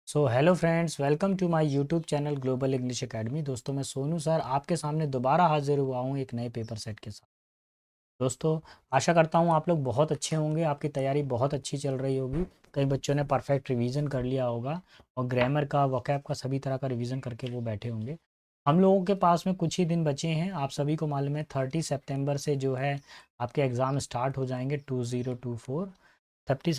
So hello friends, welcome to my YouTube channel Global English Academy. दोस्तों, मैं Sonu sir आपके सामने दोबारा हाजिर हुआ हूँ एक नए पेपर सेट के साथ। दोस्तों, आशा करता हूँ आप लोग बहुत अच्छे होंगे, आपकी तैयारी बहुत अच्छी चल रही होगी। कई बच्चों ने परफेक्ट रिवीजन कर लिया होगा और ग्रामर का, वोकैब का, सभी तरह का रिवीजन करके वो बैठे होंगे। हम लोगों के पास में कुछ ही दिन बचे हैं। आप सभी को मालूम है 30 सितंबर से जो है आपके एग्ज़ाम स्टार्ट हो जाएंगे 2024। 30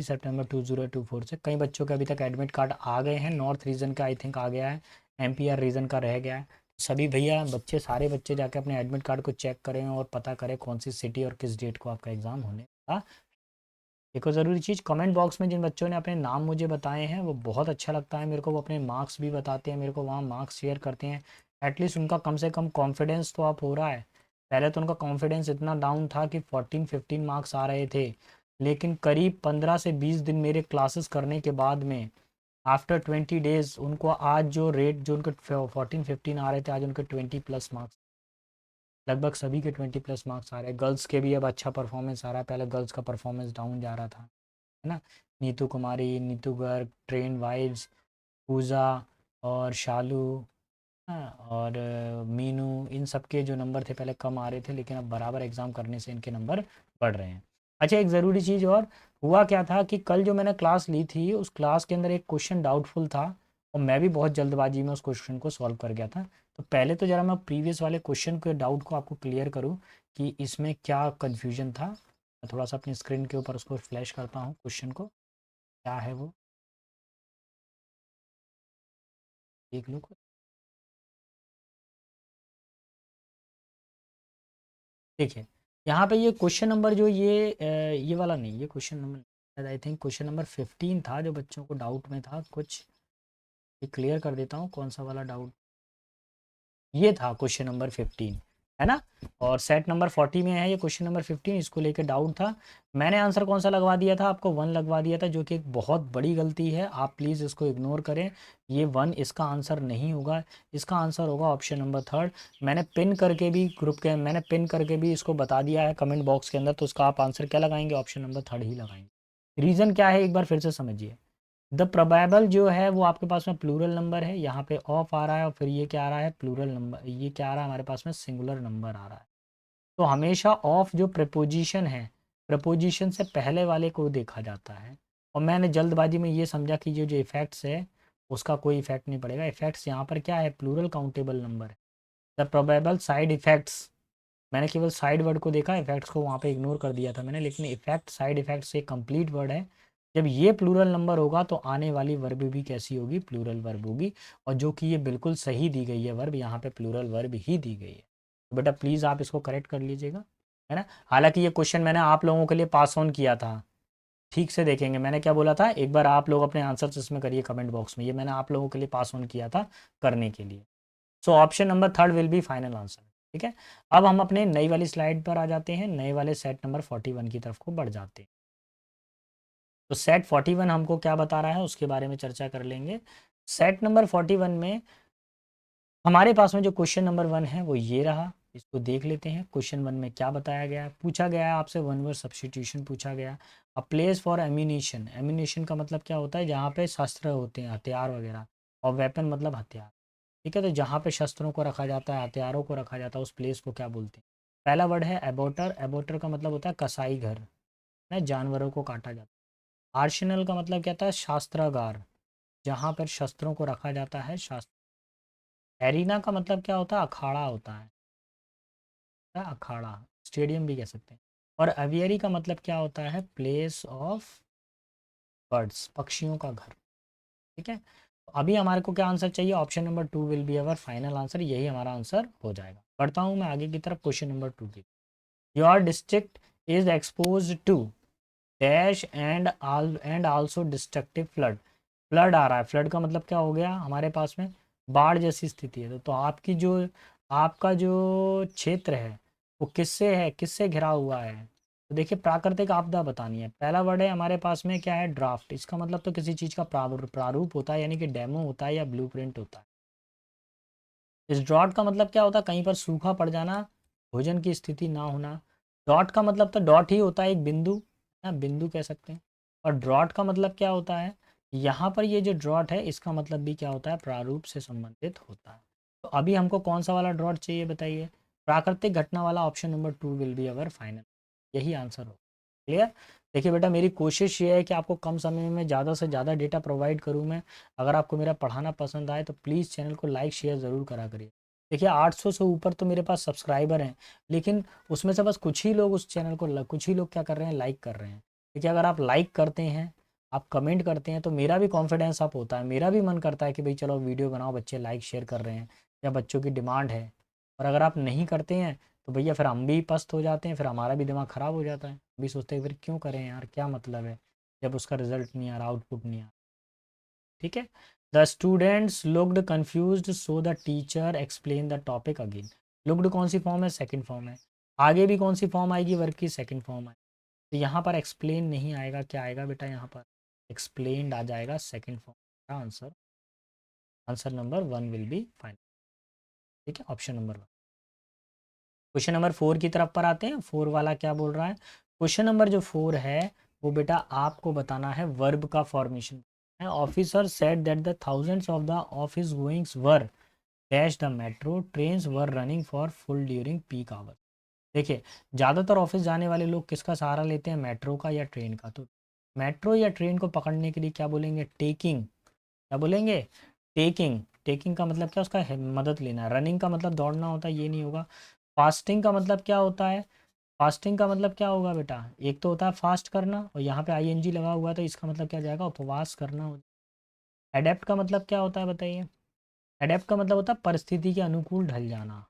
सितंबर 2024 से कई बच्चों के अभी तक एडमिट कार्ड आ गए हैं। नॉर्थ रीजन का आई थिंक आ गया है, एमपीआर रीजन का रह गया है। सभी भैया बच्चे, सारे बच्चे जाके अपने एडमिट कार्ड को चेक करें और पता करें कौन सी सिटी और किस डेट को आपका एग्ज़ाम होने का। एक और ज़रूरी चीज़, कमेंट बॉक्स में जिन बच्चों ने अपने नाम मुझे बताए हैं वो बहुत अच्छा लगता है मेरे को। वो अपने मार्क्स भी बताते हैं मेरे को, वहाँ मार्क्स शेयर करते हैं। एटलीस्ट उनका कम से कम कॉन्फिडेंस तो अप हो रहा है। पहले तो उनका कॉन्फिडेंस इतना डाउन था कि 14-15 मार्क्स आ रहे थे, लेकिन करीब 15 से 20 दिन मेरे क्लासेस करने के बाद में, आफ्टर 20 डेज, उनको आज जो रेट जो उनके 14-15 आ रहे थे, आज उनके 20+ मार्क्स, लगभग सभी के 20+ मार्क्स आ रहे हैं। गर्ल्स के भी अब अच्छा परफॉर्मेंस आ रहा है, पहले गर्ल्स का परफॉर्मेंस डाउन जा रहा था, है ना। नीतू कुमारी, नीतू गर्ग, ट्रेन वाइब्स, पूजा और शालू, हाँ, और मीनू, इन सब के जो नंबर थे पहले कम आ रहे थे, लेकिन अब बराबर एग्ज़ाम करने से इनके नंबर बढ़ रहे हैं। अच्छा, एक ज़रूरी चीज़ और, हुआ क्या था कि कल जो मैंने क्लास ली थी उस क्लास के अंदर एक क्वेश्चन डाउटफुल था और मैं भी बहुत जल्दबाजी में उस क्वेश्चन को सॉल्व कर गया था। तो पहले तो ज़रा मैं प्रीवियस वाले क्वेश्चन के डाउट को आपको क्लियर करूँ कि इसमें क्या कन्फ्यूजन था। मैं थोड़ा सा अपनी स्क्रीन के ऊपर उसको फ्लैश करता हूँ, क्वेश्चन को क्या है वो देख लो। देखिए, यहाँ पे ये क्वेश्चन नंबर जो ये वाला नहीं, ये question number I think question number 15 था जो बच्चों को डाउट में था कुछ। ये क्लियर कर देता हूँ कौन सा वाला डाउट। ये था क्वेश्चन नंबर 15, है ना। और सेट नंबर 40 में है ये क्वेश्चन नंबर 15, इसको लेके डाउट था। मैंने आंसर कौन सा लगवा दिया था, आपको 1 लगवा दिया था, जो कि एक बहुत बड़ी गलती है। आप प्लीज़ इसको इग्नोर करें। ये 1 इसका आंसर नहीं होगा, इसका आंसर होगा ऑप्शन नंबर 3। मैंने पिन करके भी ग्रुप के, मैंने पिन करके भी इसको बता दिया है कमेंट बॉक्स के अंदर। तो उसका आप आंसर क्या लगाएंगे, ऑप्शन नंबर 3 ही लगाएंगे। रीज़न क्या है एक बार फिर से समझिए। द प्रोबेबल जो है वो आपके पास में प्लूरल नंबर है, यहाँ पे ऑफ आ रहा है और फिर ये क्या आ रहा है, प्लूरल नंबर। ये क्या आ रहा है हमारे पास में, सिंगुलर नंबर आ रहा है। तो हमेशा ऑफ जो प्रपोजिशन है, प्रपोजिशन से पहले वाले को देखा जाता है। और मैंने जल्दबाजी में ये समझा कि ये जो इफेक्ट्स है उसका कोई इफेक्ट नहीं पड़ेगा। इफेक्ट्स यहाँ पर क्या है, प्लूरल काउंटेबल नंबर है। द प्रोबेबल साइड इफेक्ट्स, मैंने केवल साइड वर्ड को देखा, इफेक्ट्स को वहाँ पे इग्नोर कर दिया था मैंने। लेकिन इफेक्ट, साइड इफेक्ट से कंप्लीट वर्ड है। जब ये प्लूरल नंबर होगा तो आने वाली वर्ब भी कैसी होगी, प्लूरल वर्ब होगी। और जो कि ये बिल्कुल सही दी गई है वर्ब, यहाँ पे प्लूरल वर्ब ही दी गई है। तो बेटा प्लीज़ आप इसको करेक्ट कर लीजिएगा, है ना। हालांकि ये क्वेश्चन मैंने आप लोगों के लिए पास ऑन किया था, ठीक से देखेंगे। मैंने क्या बोला था, एक बार आप लोग अपने आंसर्स इसमें करिए कमेंट बॉक्स में। ये मैंने आप लोगों के लिए पास ऑन किया था करने के लिए। So option number 3 will be final answer. ठीक है, अब हम अपने नई वाली स्लाइड पर आ जाते हैं, नए वाले सेट नंबर 41 की तरफ को बढ़ जाते हैं। तो सेट 41 हमको क्या बता रहा है उसके बारे में चर्चा कर लेंगे। सेट नंबर 41 में हमारे पास में जो क्वेश्चन नंबर 1 है वो ये रहा। इसको देख लेते हैं। क्वेश्चन 1 में क्या बताया गया है, पूछा गया है आपसे वन वर्ड सब्स्टिट्यूशन पूछा गया। A place for ammunition, ammunition का मतलब क्या होता है, जहाँ पे शस्त्र होते हैं, हथियार वगैरह। और वेपन मतलब हथियार। ठीक है, तो जहाँ पे शस्त्रों को रखा जाता है, हथियारों को रखा जाता है, उस प्लेस को क्या बोलते हैं। पहला वर्ड है एबोटर। एबोटर का मतलब होता है कसाई घर, है, जानवरों को काटा जाता है। आर्शनल का मतलब क्या था, शास्त्रागार, जहाँ पर शस्त्रों को रखा जाता है, शास्त्र। एरिना का मतलब क्या होता है, अखाड़ा होता है, अखाड़ा, स्टेडियम भी कह सकते हैं। और अवियरी का मतलब क्या होता है, प्लेस ऑफ बर्ड्स, पक्षियों का घर। ठीक है, तो अभी हमारे को क्या आंसर चाहिए, option number 2 will be our final answer, यही हमारा आंसर हो जाएगा। बढ़ता हूँ मैं आगे की तरफ, क्वेश्चन नंबर 2 की। Your district is expose to dash and also destructive flood. Flood आ रहा है, फ्लड का मतलब क्या हो गया हमारे पास में, बाढ़ जैसी स्थिति है। तो आपकी जो, आपका जो क्षेत्र है वो किससे है, किससे घिरा हुआ है। तो देखिए, प्राकृतिक आपदा बतानी है। पहला वर्ड है हमारे पास में क्या है, ड्राफ्ट। इसका मतलब तो किसी चीज़ का प्रारूप होता है, यानी कि डेमो होता है या ब्लूप्रिंट होता है। इस ड्रॉट का मतलब क्या होता है, कहीं पर सूखा पड़ जाना, भोजन की स्थिति ना होना। डॉट का मतलब तो डॉट ही होता है, एक बिंदु, ना, बिंदु कह सकते हैं। और ड्रॉट का मतलब क्या होता है, यहाँ पर ये जो ड्रॉट है इसका मतलब भी क्या होता है, प्रारूप से संबंधित होता है। तो अभी हमको कौन सा वाला ड्रॉट चाहिए बताइए, प्राकृतिक घटना वाला, option number 2 will be our final, यही आंसर हो। क्लियर। देखिए बेटा, मेरी कोशिश ये है कि आपको कम समय में ज़्यादा से ज़्यादा डेटा प्रोवाइड करूँ मैं। अगर आपको मेरा पढ़ाना पसंद आए तो प्लीज़ चैनल को लाइक शेयर ज़रूर करा करिए। देखिए 800 से ऊपर तो मेरे पास सब्सक्राइबर हैं, लेकिन उसमें से बस कुछ ही लोग उस चैनल को कुछ ही लोग क्या कर रहे हैं, लाइक कर रहे हैं। देखिए अगर आप लाइक करते हैं, आप कमेंट करते हैं, तो मेरा भी कॉन्फिडेंस अप होता है, मेरा भी मन करता है कि भाई चलो वीडियो बनाओ, बच्चे लाइक शेयर कर रहे हैं या बच्चों की डिमांड है। और अगर आप नहीं करते हैं तो भैया फिर हम भी पस्त हो जाते हैं, फिर हमारा भी दिमाग ख़राब हो जाता है, भी सोचते हैं फिर क्यों करें यार, क्या मतलब है जब उसका रिजल्ट नहीं आ रहा, आउटपुट नहीं आ रहा। ठीक है। The students looked confused so the teacher explain the topic again. Looked कौन सी फॉर्म है, सेकंड फॉर्म है। आगे भी कौन सी फॉर्म आएगी, वर्क की सेकंड फॉर्म है। तो यहाँ पर एक्सप्लेन नहीं आएगा, क्या आएगा बेटा, यहाँ पर एक्सप्लेन्ड आ जाएगा, सेकंड फॉर्म का answer. Answer number 1 will be final. ठीक है, ऑप्शन नंबर 1। क्वेश्चन नंबर 4 की तरफ पर आते हैं। 4 वाला क्या बोल रहा है, क्वेश्चन नंबर जो 4 है वो बेटा आपको बताना है वर्ब का फॉर्मेशन है। Officer said that the thousands of the office goings were dash the metro trains were running for full during peak hour. देखिए ज़्यादातर ऑफिस जाने वाले लोग किसका सहारा लेते हैं, मेट्रो का या ट्रेन का। तो मेट्रो या ट्रेन को पकड़ने के लिए क्या बोलेंगे, टेकिंग। क्या बोलेंगे, टेकिंग। टेकिंग का मतलब क्या, उसका मदद लेना। रनिंग का मतलब दौड़ना होता है, ये नहीं होगा। फास्टिंग का मतलब क्या होता है, फास्टिंग का मतलब क्या होगा बेटा, एक तो होता है फास्ट करना और यहाँ पे आईएनजी लगा हुआ है, तो इसका मतलब क्या जाएगा, उपवास करना हो। एडेप्ट का मतलब क्या होता है बताइए, एडेप्ट का मतलब होता है परिस्थिति के अनुकूल ढल जाना,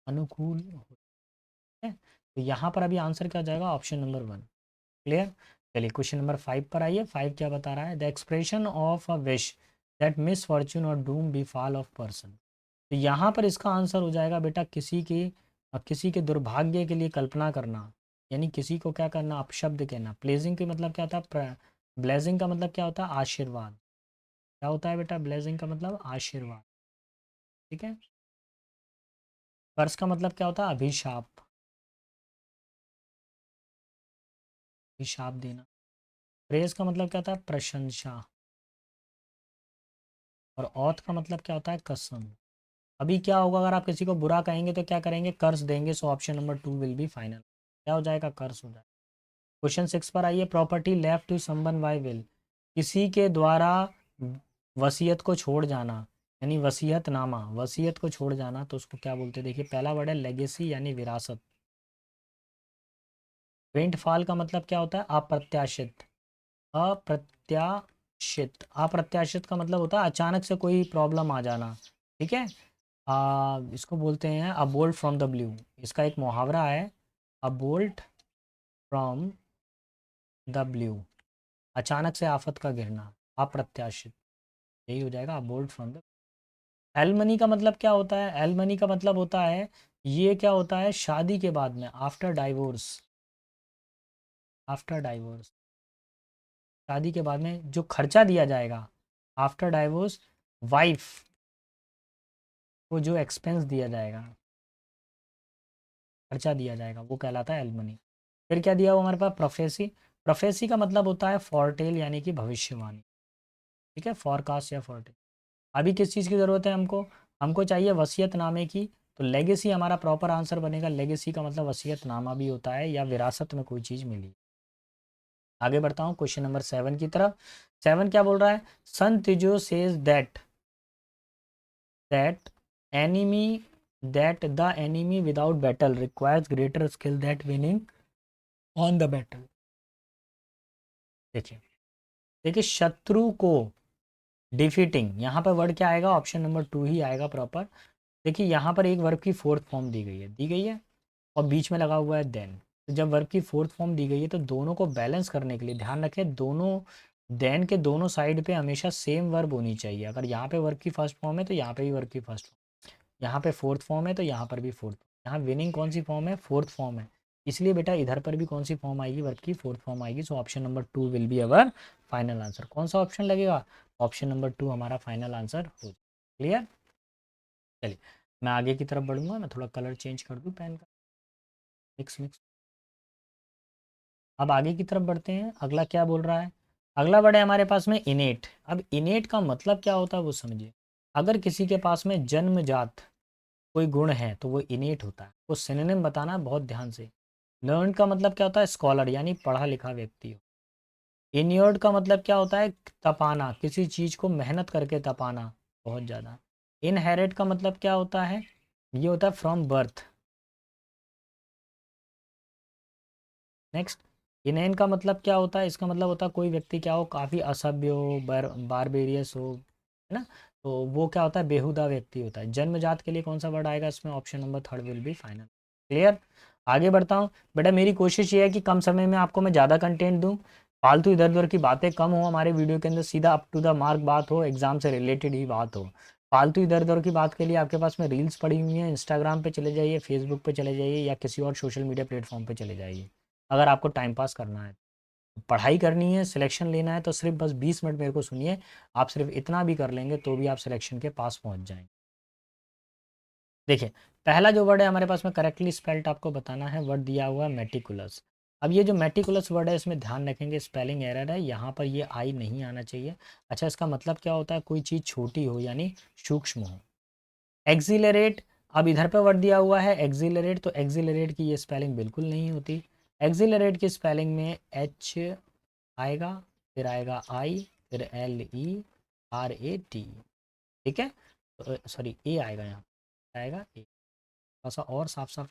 अनुकूल है। तो यहाँ पर अभी आंसर क्या जाएगा, ऑप्शन नंबर 1। क्लियर। चलिए क्वेश्चन नंबर 5 पर आइए। 5 क्या बता रहा है, the expression of a wish that misfortune or doom befall of person. तो यहाँ पर इसका आंसर हो जाएगा बेटा, किसी के दुर्भाग्य के लिए कल्पना करना, यानी किसी को क्या करना, अपशब्द कहना। प्लेजिंग के मतलब क्या होता है, ब्लेजिंग का मतलब क्या होता है, आशीर्वाद। क्या होता है बेटा, ब्लेजिंग का मतलब आशीर्वाद। ठीक है। कर्स का मतलब क्या होता है, अभिशाप, अभिशाप देना। प्रेज का मतलब क्या होता है, प्रशंसा। और औथ का मतलब क्या होता है, कसम। अभी क्या होगा, अगर आप किसी को बुरा कहेंगे तो क्या करेंगे, कर्स देंगे। So option number 2 will be final. क्या हो जाएगा, कर्स हो जाएगा। क्वेश्चन 6 पर आइए। Property left to someone by will, किसी के द्वारा वसीयत को छोड़ जाना, यानी वसीयतनामा, वसीयत को छोड़ जाना, तो उसको क्या बोलते हैं। देखिए पहला वर्ड है लेगेसी, यानी विरासत। विंडफॉल का मतलब क्या होता है, अप्रत्याशित। अप्रत्याशित, अप्रत्याशित का मतलब होता है अचानक से कोई प्रॉब्लम आ जाना। ठीक है। इसको बोलते हैं अ बोल्ट फ्रॉम द ब्लू। इसका एक मुहावरा है, अ बोल्ट फ्रॉम द ब्लू, अचानक से आफत का गिरना, अप्रत्याशित, यही हो जाएगा अ बोल्ट फ्रॉम द। एलमनी का मतलब क्या होता है, एलमनी का मतलब होता है, ये क्या होता है, शादी के बाद में, आफ्टर डाइवोर्स, आफ्टर डाइवोर्स, शादी के बाद में जो खर्चा दिया जाएगा, आफ्टर डाइवोर्स वाइफ को जो एक्सपेंस दिया जाएगा, खर्चा दिया जाएगा, वो कहलाता है एलमनी। फिर क्या दिया हुआ हमारे पास, प्रोफेसी। प्रोफेसी का मतलब होता है फॉरटेल, यानी कि भविष्यवाणी। ठीक है, फॉरकास्ट या फॉरटेल। अभी किस चीज़ की ज़रूरत है हमको, हमको चाहिए वसीयतनामे की। तो लेगेसी हमारा प्रॉपर आंसर बनेगा। लेगेसी का मतलब वसीयतनामा भी होता है, या विरासत में कोई चीज़ मिली। आगे बढ़ता हूँ क्वेश्चन नंबर 7 की तरफ। 7 क्या बोल रहा है, सन तिजो says that that enemy that the enemy without battle requires greater skill that winning on the battle. देखिए, देखिए शत्रु को डिफीटिंग, यहाँ पर वर्ड क्या आएगा, ऑप्शन नंबर 2 ही आएगा प्रॉपर। देखिए यहाँ पर एक वर्ब की फोर्थ फॉर्म दी गई है, दी गई है, और बीच में लगा हुआ है देन। तो जब वर्ब की फोर्थ फॉर्म दी गई है तो दोनों को बैलेंस करने के लिए ध्यान रखें, दोनों देन के दोनों साइड पे हमेशा सेम वर्ब होनी चाहिए। अगर यहाँ पे वर्ब की फर्स्ट फॉर्म है तो यहाँ पे भी वर्ब की फर्स्ट फॉर्म, यहाँ पे फोर्थ फॉर्म है तो यहाँ पर भी फोर्थ। यहाँ विनिंग कौन सी फॉर्म है, फोर्थ फॉर्म है, इसलिए बेटा इधर पर भी कौन सी फॉर्म आएगी, वर्ब की फोर्थ फॉर्म आएगी। So option number 2 will be our final answer. कौन सा ऑप्शन लगेगा, ऑप्शन नंबर 2 हमारा फाइनल आंसर हो। क्लियर। चलिए मैं आगे की तरफ बढ़ूंगा, मैं थोड़ा कलर चेंज कर दूँ पेन का, मिक्स मिक्स। अब आगे की तरफ बढ़ते हैं, अगला क्या बोल रहा है, अगला वर्ड है हमारे पास में इनेट। अब इनेट का मतलब क्या होता है वो समझिए। अगर किसी के पास में जन्मजात कोई गुण है तो वो इनेट होता है। वो सिनोनिम बताना है बहुत ध्यान से। लर्न का मतलब क्या होता है, स्कॉलर यानी पढ़ा लिखा व्यक्ति हो। इन्योर्ड का मतलब क्या होता है, तपाना, किसी चीज को मेहनत करके तपाना बहुत ज्यादा। इनहेरिट का मतलब क्या होता है, ये होता है फ्रॉम बर्थ। नेक्स्ट, इनहेन का मतलब क्या होता है, इसका मतलब होता है कोई व्यक्ति क्या हो, काफ़ी असभ्य हो, बारबेरियस हो, है ना। तो वो क्या होता है, बेहुदा व्यक्ति होता है। जन्मजात के लिए कौन सा वर्ड आएगा इसमें, option number third will be final. Clear. आगे बढ़ता हूँ बेटा। मेरी कोशिश ये है कि कम समय में आपको मैं ज़्यादा कंटेंट दूँ, फालतू इधर उधर की बातें कम हो हमारे वीडियो के अंदर, सीधा अप टू द मार्क बात हो, एग्जाम से रिलेटेड ही बात हो। फालतू इधर उधर की बात के लिए आपके पास में रील्स पड़ी हुई हैं, इंस्टाग्राम पे चले जाइए, फेसबुक पे चले जाइए, या किसी और सोशल मीडिया प्लेटफॉर्म पे चले जाइए। अगर आपको टाइम पास करना है, पढ़ाई करनी है, सिलेक्शन लेना है, तो सिर्फ बस 20 मिनट मेरे को सुनिए। आप सिर्फ इतना भी कर लेंगे तो भी आप सिलेक्शन के पास पहुंच जाएंगे। देखिए, पहला जो वर्ड है हमारे पास में करेक्टली स्पेल्ड आपको बताना है, वर्ड दिया हुआ है मेटिकुलस। अब ये जो मेटिकुलस वर्ड है इसमें ध्यान रखेंगे, स्पेलिंग एरर है यहाँ पर, ये आई नहीं आना चाहिए। अच्छा, इसका मतलब क्या होता है, कोई चीज़ छोटी हो यानी सूक्ष्म हो। एक्सिलरेट, अब इधर पे वर्ड दिया हुआ है एक्सिलरेट, तो एक्सिलरेट की ये स्पेलिंग बिल्कुल नहीं होती। एक्सिलरेट की स्पेलिंग में एच आएगा, फिर आएगा आई, फिर LERAT। ठीक है, तो सॉरी ए आएगा यहाँ, आएगा ए। थोड़ा सा और साफ साफ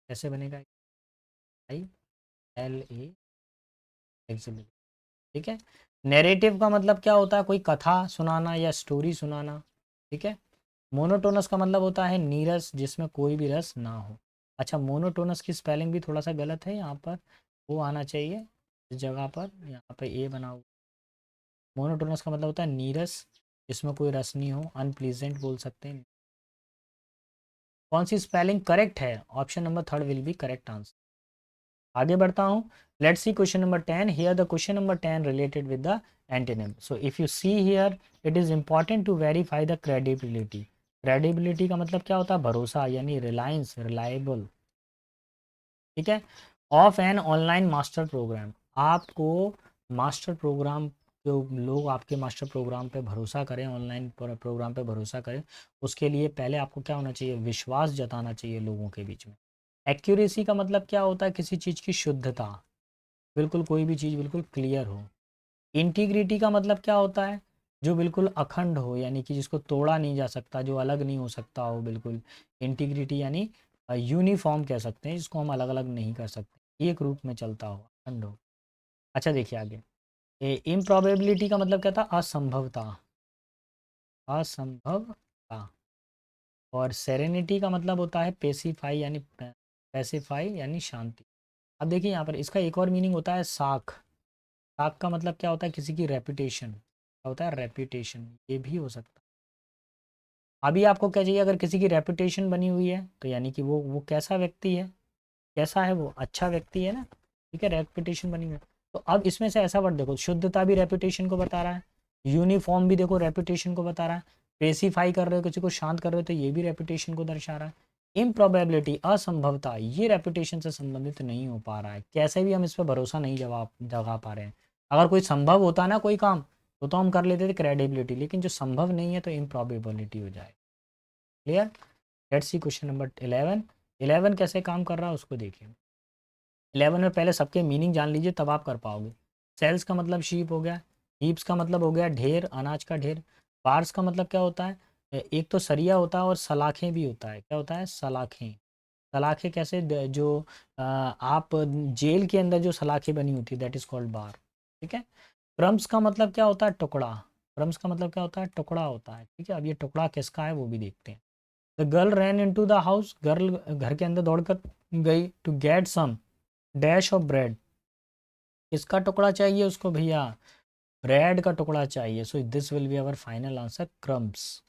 कैसे बनेगा, ILA, एक्सिलरेट। ठीक है। नैरेटिव का मतलब क्या होता है, कोई कथा सुनाना या स्टोरी सुनाना। ठीक है। मोनोटोनस का मतलब होता है नीरस, जिसमें कोई भी रस ना हो। अच्छा, मोनोटोनस की स्पेलिंग भी थोड़ा सा गलत है यहाँ पर, वो आना चाहिए इस जगह पर, यहाँ पे ए बना हुआ। मोनोटोनस का मतलब होता है नीरस, जिसमें कोई रस नहीं हो, अनप्लीजेंट बोल सकते हैं। कौन सी स्पेलिंग करेक्ट है, option number third will be correct answer. आगे बढ़ता हूँ। Let's see question number 10। Here the question number 10 related with the antonym. So if you see here, it is important to verify the credibility. Credibility का मतलब क्या होता है, भरोसा यानी रिलायंस, रिलायबल। ठीक है। Of an online master programme, आपको मास्टर प्रोग्राम, जो लोग आपके मास्टर प्रोग्राम पे भरोसा करें, ऑनलाइन प्रोग्राम पे भरोसा करें, उसके लिए पहले आपको क्या होना चाहिए, विश्वास जताना चाहिए लोगों के बीच में। एक्यूरेसी का मतलब क्या होता है, किसी चीज़ की शुद्धता, बिल्कुल कोई भी चीज़ बिल्कुल क्लियर हो। इंटीग्रिटी का मतलब क्या होता है, जो बिल्कुल अखंड हो, यानी कि जिसको तोड़ा नहीं जा सकता, जो अलग नहीं हो सकता हो बिल्कुल। इंटीग्रिटी यानी यूनिफॉर्म कह सकते हैं, जिसको हम अलग अलग नहीं कर सकते, एक रूप में चलता हो, अखंड हो। अच्छा देखिए आगे, इम्प्रॉबेबिलिटी का मतलब क्या था, असंभवता, असंभवता। और सेरेनिटी का मतलब होता है पेसिफाई, यानी पैसिफाई यानी शांति। अब देखिए यहाँ पर इसका एक और मीनिंग होता है साख। साख का मतलब क्या होता है, किसी की रेपुटेशन, क्या होता है, रेपुटेशन, ये भी हो सकता है। अभी आपको क्या चाहिए, अगर किसी की रेपुटेशन बनी हुई है तो यानी कि वो कैसा व्यक्ति है, कैसा है वो, अच्छा व्यक्ति है ना। ठीक है, रेपुटेशन बनी हुई है। तो अब इसमें से ऐसा वर्ड देखो, शुद्धता भी रेपुटेशन को बता रहा है, यूनिफॉर्म भी देखो रेपुटेशन को बता रहा है, पेसिफाई कर रहे हो, किसी को शांत कर रहे हो तो ये भी रेपुटेशन को दर्शा रहा है। इम्प्रोबेबिलिटी, असंभवता, ये रेपुटेशन से संबंधित नहीं हो पा रहा है, कैसे भी हम इस पर भरोसा नहीं जगा पा रहे हैं। अगर कोई संभव होता ना कोई काम, तो हम कर लेते थे क्रेडिबिलिटी, लेकिन जो संभव नहीं है तो इम्प्रॉबेबिलिटी हो जाए। Clear. Let's see question number 11। 11 कैसे काम कर रहा है उसको देखिए। 11 में पहले सबके मीनिंग जान लीजिए, तब आप कर पाओगे। सेल्स का मतलब शीप हो गया, हीप्स का मतलब हो गया ढेर, अनाज का ढेर। बार्स का मतलब क्या होता है, एक तो सरिया होता है और सलाखें भी होता है, क्या होता है, सलाखें। सलाखें कैसे, जो आप जेल के अंदर जो सलाखें बनी होती है, दैट इज कॉल्ड बार। ठीक है। क्रम्स का मतलब क्या होता है, टुकड़ा। क्रम्स का मतलब क्या होता है, टुकड़ा होता है। ठीक है, अब ये टुकड़ा किसका है वो भी देखते हैं। The girl ran in to the house, girl घर के अंदर दौड़कर गई, to get some dash of bread, किसका टुकड़ा चाहिए उसको भैया, ब्रेड का टुकड़ा चाहिए। So this will be our final answer, crumbs.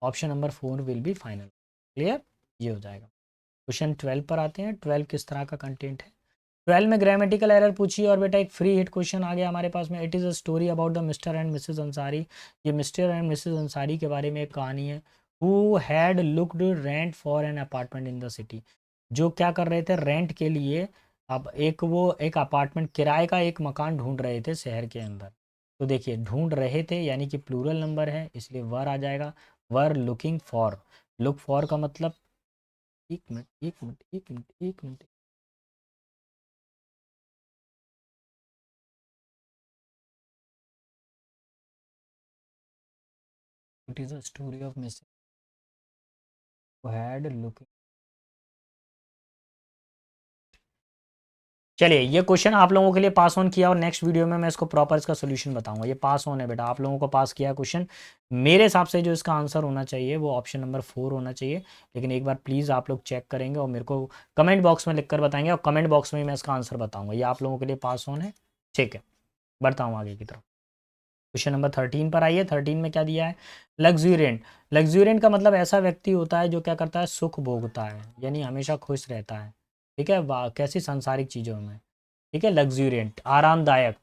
Option number 4 will be final. Clear, ये हो जाएगा। क्वेश्चन 12 पर आते हैं। 12 किस तरह का कंटेंट है। 12 में ग्रामेटिकल एरर पूछिए, और बेटा एक फ्री हिट क्वेश्चन आ गया हमारे पास में। It is a story about the mister and Mrs Ansari. ये मिस्टर एंड मिसेस अंसारी के बारे में एक कहानी है। Who had looked rent for an apartment in the city, जो क्या कर रहे थे, रेंट के लिए आप एक अपार्टमेंट किराए का एक मकान ढूंढ रहे थे शहर के अंदर। तो देखिए ढूंढ रहे थे यानी कि प्लूरल नंबर है, इसलिए वर आ जाएगा। Were looking for, look for का मतलब, एक मिनट एक मिनट एक मिनट एक minute, it is a story of missing had looking. चलिए ये क्वेश्चन आप लोगों के लिए पास ऑन किया, और नेक्स्ट वीडियो में मैं इसको प्रॉपर इसका सोल्यूशन बताऊंगा। ये पास ऑन है बेटा, आप लोगों को पास किया क्वेश्चन। मेरे हिसाब से जो इसका आंसर होना चाहिए वो ऑप्शन नंबर 4 होना चाहिए, लेकिन एक बार प्लीज़ आप लोग चेक करेंगे और मेरे को कमेंट बॉक्स में लिख कर बताएंगे, और कमेंट बॉक्स में ही मैं इसका आंसर बताऊंगा। ये आप लोगों के लिए पास ऑन है, ठीक है। बढ़ता हूँ आगे की तरफ। क्वेश्चन नंबर 13 पर आइए। 13 में क्या दिया है? लग्जूरियंट। लग्जूरियंट का मतलब ऐसा व्यक्ति होता है जो क्या करता है, सुख भोगता है, यानी हमेशा खुश रहता है। ठीक है, कैसी सांसारिक चीज़ों में। ठीक है, लग्जूरियंट आरामदायक,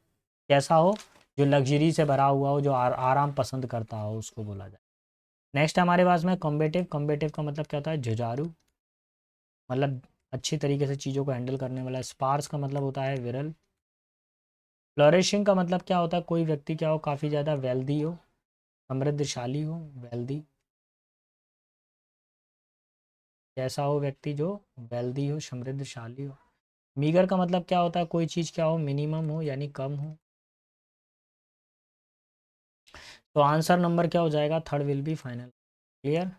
कैसा हो, जो लग्जरी से भरा हुआ हो, जो आराम पसंद करता हो, उसको बोला जाए। नेक्स्ट हमारे पास में कॉम्बेटिव। कॉम्बेटिव का मतलब क्या होता है? जुझारू, मतलब अच्छी तरीके से चीज़ों को हैंडल करने वाला। स्पार्स का मतलब होता है विरल। फ्लोरिशिंग का मतलब क्या होता है? कोई व्यक्ति क्या हो, काफ़ी ज़्यादा वेल्दी हो, समृद्धशाली हो, वेल्दी। कैसा हो व्यक्ति जो वेल्दी हो, समृद्धशाली हो। मीगर का मतलब क्या होता है? कोई चीज़ क्या हो, मिनिमम हो, यानी कम हो। तो आंसर नंबर क्या हो जाएगा? Third will be final. Clear?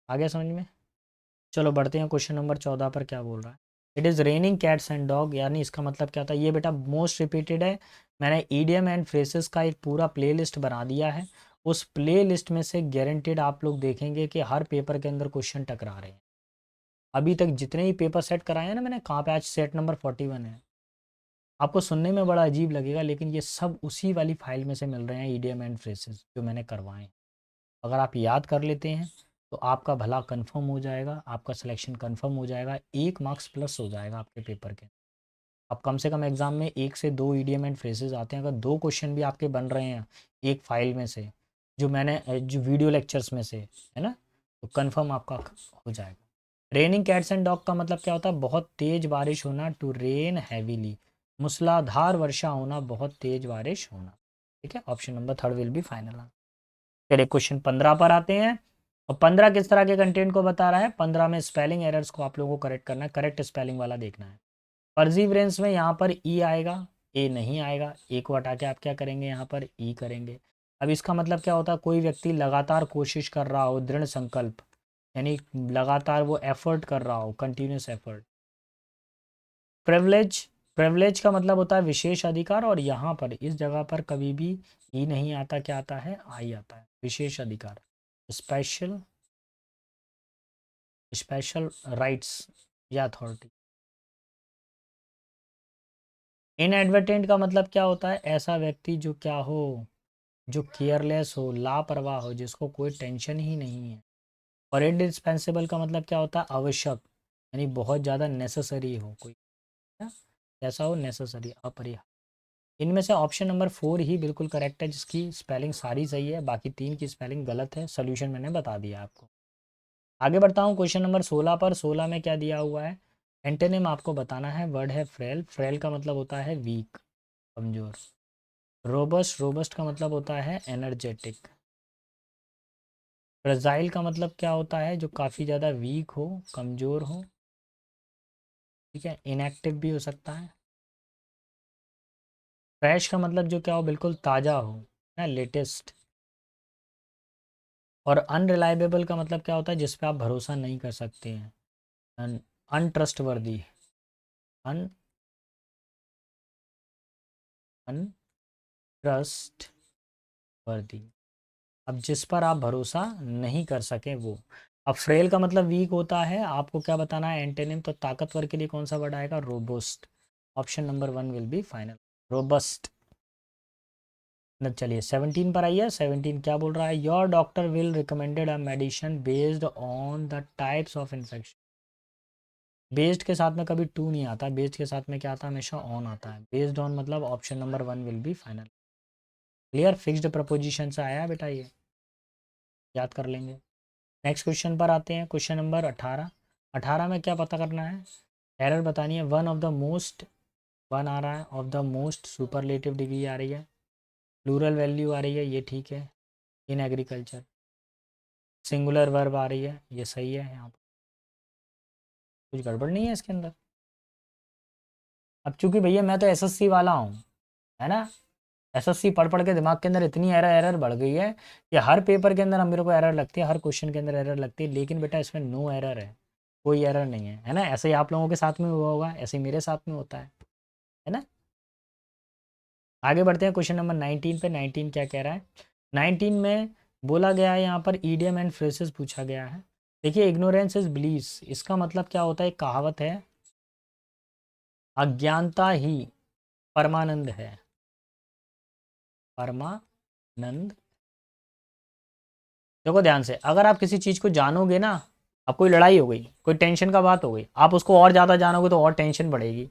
आगे समझ में? चलो बढ़ते हैं, क्वेश्चन नंबर 14 पर क्या बोल रहा है। It is raining cats and dog, यानी इसका मतलब क्या होता है? ये बेटा मोस्ट रिपीटेड है। मैंने ईडियम एंड फ्रेसेस का एक पूरा प्लेलिस्ट बना दिया है। उस प्लेलिस्ट में से गारंटेड आप लोग देखेंगे कि हर पेपर के अंदर क्वेश्चन टकरा रहे हैं। अभी तक जितने ही पेपर सेट कराए हैं ना मैंने, कहाँ पे आज सेट नंबर 41 है। आपको सुनने में बड़ा अजीब लगेगा, लेकिन ये सब उसी वाली फाइल में से मिल रहे हैं, ईडियम एंड फ्रेसेस जो मैंने करवाए हैं। अगर आप याद कर लेते हैं तो आपका भला कंफर्म हो जाएगा, आपका सिलेक्शन कंफर्म हो जाएगा, 1 मार्क्स प्लस हो जाएगा आपके पेपर के। अब कम से कम एग्जाम में 1 से 2 ईडियम एंड फ्रेजेस आते हैं। अगर 2 क्वेश्चन भी आपके बन रहे हैं एक फाइल में से, जो मैंने जो वीडियो लेक्चर्स में से है ना, तो कंफर्म आपका हो जाएगा। रेनिंग कैट्स एंड डॉग का मतलब क्या होता है? बहुत तेज बारिश होना, टू रेन हैवीली, मूसलाधार वर्षा होना, बहुत तेज बारिश होना। ठीक है, option number third will be final. चलिए क्वेश्चन 15 पर आते हैं। और 15 किस तरह के कंटेंट को बता रहा है? 15 में स्पेलिंग एरर्स को आप लोगों को करेक्ट करना है, करेक्ट स्पेलिंग वाला देखना है। परजीवरेंस में यहाँ पर ई आएगा, ए नहीं आएगा। ए को हटा के आप क्या करेंगे? यहाँ पर ई करेंगे। अब इसका मतलब क्या होता है? कोई व्यक्ति लगातार कोशिश कर रहा हो, दृढ़ संकल्प, यानी लगातार वो एफर्ट कर रहा हो, कंटिन्यूस एफर्ट। प्रिविलेज, प्रिविलेज का मतलब होता है विशेष अधिकार, और यहाँ पर इस जगह पर कभी भी ई नहीं आता, क्या आता है? आई आता है, विशेष अधिकार, स्पेशल, स्पेशल राइट्स या अथॉरिटी। इनएडवर्टेंट का मतलब क्या होता है? ऐसा व्यक्ति जो क्या हो, जो केयरलेस हो, लापरवाह हो, जिसको कोई टेंशन ही नहीं है। और इंडिस्पेंसिबल का मतलब क्या होता है? आवश्यक, यानी बहुत ज़्यादा नेसेसरी हो कोई, है? ऐसा हो, नेसेसरी, अपरिहार्य। इनमें से ऑप्शन नंबर 4 ही बिल्कुल करेक्ट है, जिसकी स्पेलिंग सारी सही है, बाकी 3 की स्पेलिंग गलत है। सोल्यूशन मैंने बता दिया आपको। आगे बढ़ता हूँ क्वेश्चन नंबर 16 पर। 16 में क्या दिया हुआ है? एंटोनिम आपको बताना है। वर्ड है फ्रेल। फ्रेल का मतलब होता है वीक, कमजोर। रोबस्ट, रोबस्ट का मतलब होता है एनर्जेटिक। फ्रेजाइल का मतलब क्या होता है? जो काफ़ी ज़्यादा वीक हो, कमज़ोर हो। ठीक है, इनएक्टिव भी हो सकता है। फ्रेश का मतलब जो क्या हो, बिल्कुल ताज़ा हो, है, लेटेस्ट। और अनरिलायबल का मतलब क्या होता है? जिस पे आप भरोसा नहीं कर सकते हैं, अनट्रस्टवर्दी, अन अनट्रस्टवर्दी, अब जिस पर आप भरोसा नहीं कर सके वो। अब फ्रेल का मतलब वीक होता है, आपको क्या बताना है? एंटेनिम। तो ताकतवर के लिए कौन सा वर्ड आएगा? Robust. Option number 1 will be final, robust. न चलिए 17 पर आइए। 17 क्या बोल रहा है? Your doctor will recommended a medicine based on the types of infection. Based के साथ में कभी टू नहीं आता, बेस्ड के साथ में क्या आता है? हमेशा ऑन आता है। बेस्ड ऑन मतलब option number 1 will be final. Clear? Fixed preposition से आया है बेटा, ये याद कर लेंगे। नेक्स्ट क्वेश्चन पर आते हैं, क्वेश्चन नंबर 18। 18 में क्या पता करना है? एरर बतानी है। One of the most, one आ रहा है, of the most superlative degree आ रही है, प्लूरल वैल्यू आ रही है, ये ठीक है। इन एग्रीकल्चर सिंगुलर वर्ब आ रही है, ये सही है। यहाँ पर कुछ गड़बड़ नहीं है इसके अंदर। अब चूंकि भैया मैं तो एसएससी वाला हूँ, है ना, एसएससी पढ़ पढ़ के दिमाग के अंदर इतनी एरर एरर बढ़ गई है कि हर पेपर के अंदर हम मेरे को एरर लगती है, हर क्वेश्चन के अंदर एरर लगती है। लेकिन बेटा इसमें नो एरर है, कोई एरर नहीं है ना। ऐसे ही आप लोगों के साथ में हुआ होगा, ऐसे ही मेरे साथ में होता है ना। आगे बढ़ते हैं क्वेश्चन नंबर 19 पे। 19 क्या कह रहा है? 19 में बोला गया है, यहाँ पर ईडियम एंड फ्रेजेस पूछा गया है। देखिए, इग्नोरेंस इज ब्लीस, इसका मतलब क्या होता है? एक कहावत है, अज्ञानता ही परमानंद है। परमानंद। देखो ध्यान से, अगर आप किसी चीज़ को जानोगे ना, अब कोई लड़ाई हो गई, कोई टेंशन का बात हो गई, आप उसको और ज़्यादा जानोगे तो और टेंशन बढ़ेगी,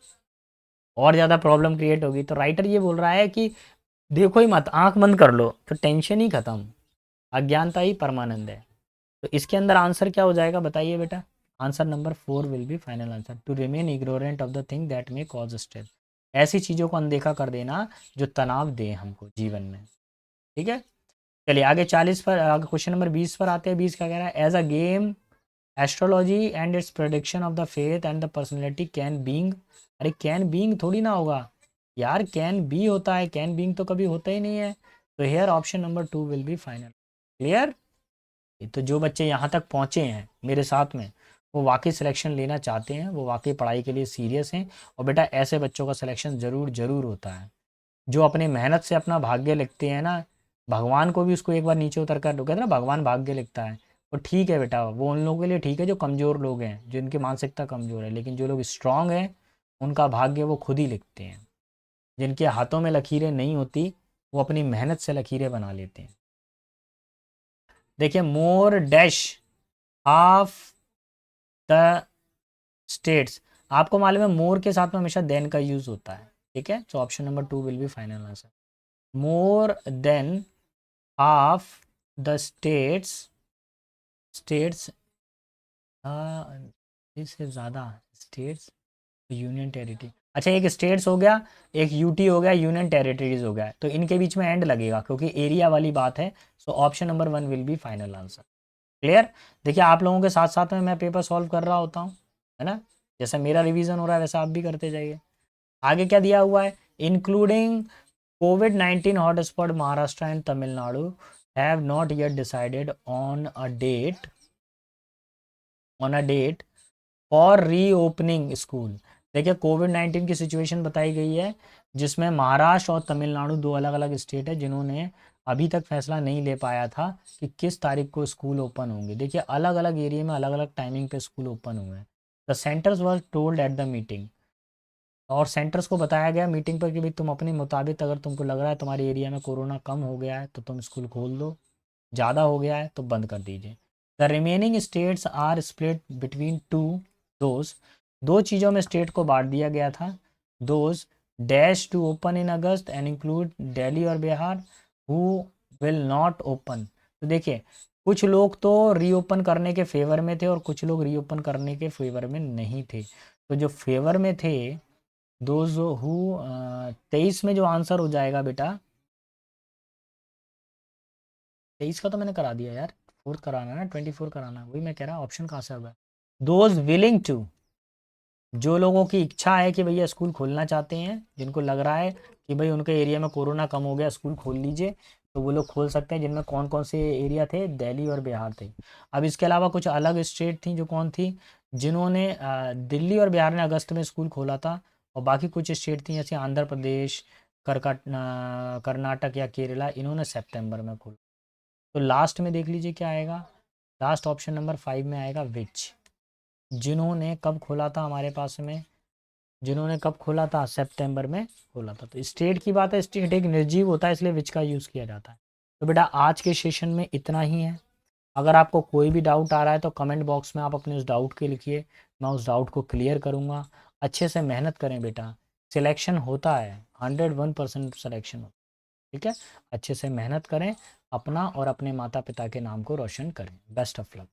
और ज़्यादा प्रॉब्लम क्रिएट होगी। तो राइटर ये बोल रहा है कि देखो ही मत, आंख बंद कर लो तो टेंशन ही खत्म, अज्ञानता ही परमानंद है। तो इसके अंदर आंसर क्या हो जाएगा बताइए बेटा? Answer number 4 will be final answer. To remain ignorant of the thing that may cause stress, ऐसी चीज़ों को अनदेखा कर देना जो तनाव दे हमको जीवन में। ठीक है, चलिए आगे 40 पर, आगे क्वेश्चन नंबर 20 पर आते हैं। 20 का कह रहा है, as a game astrology and its prediction of the faith and the personality can being. अरे कैन बींग थोड़ी ना होगा यार, कैन बी होता है, कैन बींग तो कभी होता ही नहीं है। तो hair option number 2 will be final. Clear? तो जो बच्चे यहाँ तक पहुँचे हैं मेरे साथ में, वो वाकई सिलेक्शन लेना चाहते हैं, वो वाकई पढ़ाई के लिए सीरियस हैं। और बेटा ऐसे बच्चों का सिलेक्शन ज़रूर ज़रूर होता है, जो अपनी मेहनत से अपना भाग्य लिखते हैं ना। भगवान को भी उसको एक बार नीचे उतर कर, कहते हैं ना भगवान भाग्य लिखता है। वो ठीक है बेटा, वो उन लोगों के लिए ठीक है जो कमज़ोर लोग हैं, जिनकी मानसिकता कमज़ोर है। लेकिन जो लोग स्ट्रांग हैं, उनका भाग्य वो खुद ही लिखते हैं। जिनके हाथों में लकीरें नहीं होती, वो अपनी मेहनत से लकीरें बना लेते हैं। देखिए, मोर डैश हाफ द स्टेट्स, आपको मालूम है मोर के साथ में हमेशा देन का यूज होता है। ठीक है, तो option number 2 will be final answer. More than half the states इससे ज़्यादा स्टेट्स यूनियन टेरिटरी। अच्छा, एक स्टेट्स हो गया, एक यूटी हो गया, यूनियन टेरिटरीज हो गया, तो इनके बीच में एंड लगेगा क्योंकि एरिया वाली बात है। So option number 1 will be final answer. Clear? देखिए, आप लोगों के साथ साथ में मैं पेपर सॉल्व कर रहा होता हूँ, है ना। जैसे मेरा रिवीजन हो रहा है वैसा आप भी करते जाइए। आगे क्या दिया हुआ है? Including COVID-19 hotspot Maharashtra and Tamil Nadu have not yet decided on a date for reopening school. देखिए, कोविड-19 की सिचुएशन बताई गई है, जिसमें महाराष्ट्र और तमिलनाडु दो अलग अलग स्टेट है, जिन्होंने अभी तक फैसला नहीं ले पाया था कि किस तारीख को स्कूल ओपन होंगे। देखिए, अलग अलग एरिया में अलग अलग टाइमिंग पे स्कूल ओपन हुए हैं। The centres were told at the meeting, और सेंटर्स को बताया गया मीटिंग पर कि भाई तुम अपने मुताबिक, अगर तुमको लग रहा है तुम्हारे एरिया में कोरोना कम हो गया है तो तुम स्कूल खोल दो, ज़्यादा हो गया है तो बंद कर दीजिए। The remaining states are split between two those, दो चीज़ों में स्टेट को बांट दिया गया था। Those dash to open in August and include Delhi और Bihar who will not open. तो देखिए, कुछ लोग तो रीओपन करने के फेवर में थे और कुछ लोग रीओपन करने के फेवर में नहीं थे। तो जो फेवर में थे, दोज हु 23 में जो आंसर हो जाएगा बेटा, 23 का तो मैंने करा दिया यार, 4th कराना है ना, 24 कराना है, वही मैं कह रहा, ऑप्शन कहाँ से होगा? दोज विलिंग टू, जो लोगों की इच्छा है कि भैया स्कूल खोलना चाहते हैं, जिनको लग रहा है कि भाई उनके एरिया में कोरोना कम हो गया, स्कूल खोल लीजिए, तो वो लोग खोल सकते हैं। जिनमें कौन कौन से एरिया थे? दिल्ली और बिहार थे। अब इसके अलावा कुछ अलग स्टेट थी, जो कौन थी? जिन्होंने दिल्ली और बिहार ने अगस्त में स्कूल खोला था, और बाकी कुछ स्टेट थी जैसे आंध्र प्रदेश, कर्नाटक या केरला, इन्होंने सितंबर में खोला। तो लास्ट में देख लीजिए क्या आएगा, लास्ट ऑप्शन नंबर 5 में आएगा विच। जिन्होंने कब खोला था हमारे पास में, जिन्होंने कब खोला था? सितंबर में खोला था। तो स्टेट की बात है, स्टेट एक निर्जीव होता है, इसलिए विच का यूज़ किया जाता है। तो बेटा आज के सेशन में इतना ही है। अगर आपको कोई भी डाउट आ रहा है तो कमेंट बॉक्स में आप अपने उस डाउट के लिखिए, मैं उस डाउट को क्लियर करूँगा। अच्छे से मेहनत करें बेटा, सिलेक्शन होता है, 101% सिलेक्शन होता है। ठीक है, अच्छे से मेहनत करें, अपना और अपने माता पिता के नाम को रोशन करें। Best of luck.